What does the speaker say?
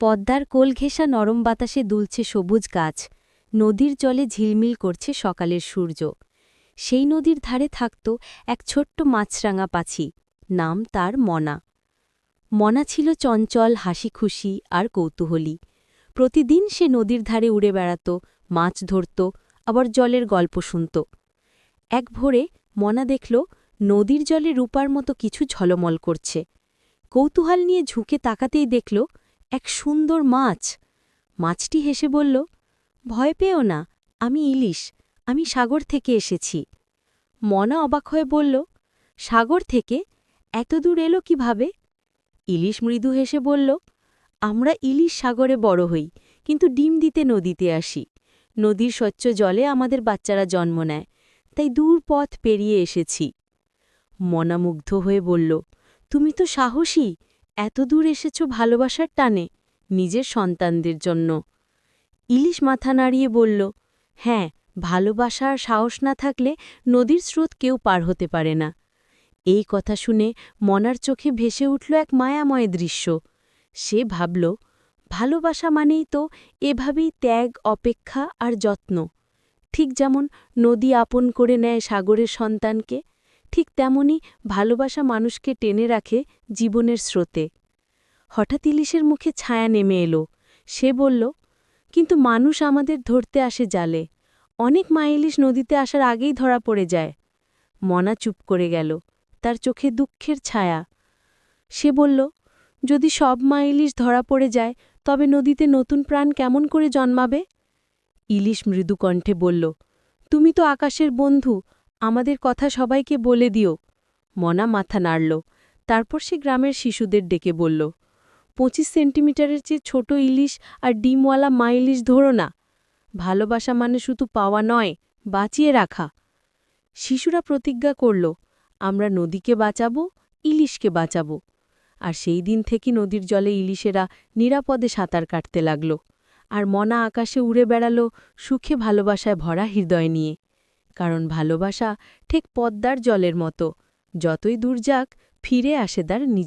পদ্মার কোল ঘেঁষা নরম বাতাসে দুলছে সবুজ গাছ, নদীর জলে ঝিলমিল করছে সকালের সূর্য। সেই নদীর ধারে থাকত এক ছোট্ট মাছরাঙা পাছি, নাম তার মনা। মনা ছিল চঞ্চল, হাসিখুশি আর কৌতূহলী। প্রতিদিন সে নদীর ধারে উড়ে বেড়াত, মাছ ধরত, আবার জলের গল্প শুনত। এক ভোরে মনা দেখল নদীর জলে রূপার মতো কিছু ঝলমল করছে। কৌতূহল নিয়ে ঝুঁকে তাকাতেই দেখল এক সুন্দর মাছ। মাছটি হেসে বলল, ভয় পেও না, আমি ইলিশ, আমি সাগর থেকে এসেছি। মনা অবাক হয়ে বলল, সাগর থেকে? এত দূর এলো কিভাবে? ইলিশ মৃদু হেসে বলল, আমরা ইলিশ সাগরে বড় হই, কিন্তু ডিম দিতে নদীতে আসি। নদীর স্বচ্ছ জলে আমাদের বাচ্চারা জন্ম নেয়, তাই দূর পথ পেরিয়ে এসেছি। মনা মুগ্ধ হয়ে বলল, তুমি তো সাহসী, এত দূর এসেছ ভালোবাসার টানে, নিজের সন্তানদের জন্য। ইলিশ মাথা নাড়িয়ে বলল, হ্যাঁ, ভালোবাসা আর সাহস না থাকলে নদীর স্রোত কেউ পার হতে পারে না। এই কথা শুনে মনার চোখে ভেসে উঠল এক মায়াময় দৃশ্য। সে ভাবল, ভালোবাসা মানেই তো এভাবেই ত্যাগ, অপেক্ষা আর যত্ন। ঠিক যেমন নদী আপন করে নেয় সাগরের সন্তানকে, ঠিক তেমনি ভালোবাসা মানুষকে টেনে রাখে জীবনের স্রোতে। হঠাৎ ইলিশের মুখে ছায়া নেমে এলো। সে বলল, কিন্তু মানুষ আমাদের ধরতে আসে জালে, অনেক মা ইলিশ নদীতে আসার আগেই ধরা পড়ে যায়। মনা চুপ করে গেল, তার চোখে দুঃখের ছায়া। সে বলল, যদি সব মা ইলিশ ধরা পড়ে যায়, তবে নদীতে নতুন প্রাণ কেমন করে জন্মাবে? ইলিশ মৃদু কণ্ঠে বলল, তুমি তো আকাশের বন্ধু, আমাদের কথা সবাইকে বলে দিও। মনা মাথা নাড়ল, তারপর সে গ্রামের শিশুদের ডেকে বলল, 25 সেন্টিমিটারের চেয়ে ছোট ইলিশ আর ডিমওয়ালা মা ইলিশ ধরো না। ভালোবাসা মানে শুধু পাওয়া নয়, বাঁচিয়ে রাখা। শিশুরা প্রতিজ্ঞা করল, আমরা নদীকে বাঁচাবো, ইলিশকে বাঁচাবো। আর সেই দিন থেকে নদীর জলে ইলিশেরা নিরাপদে সাঁতার কাটতে লাগল, আর মনা আকাশে উড়ে বেড়াল সুখে ভালোবাসায় ভরা হৃদয় নিয়ে। কারণ ভালোবাসা ঠিক পদ্মার জলের মতো, যতই দূর যাক ফিরে আসে তার নিজের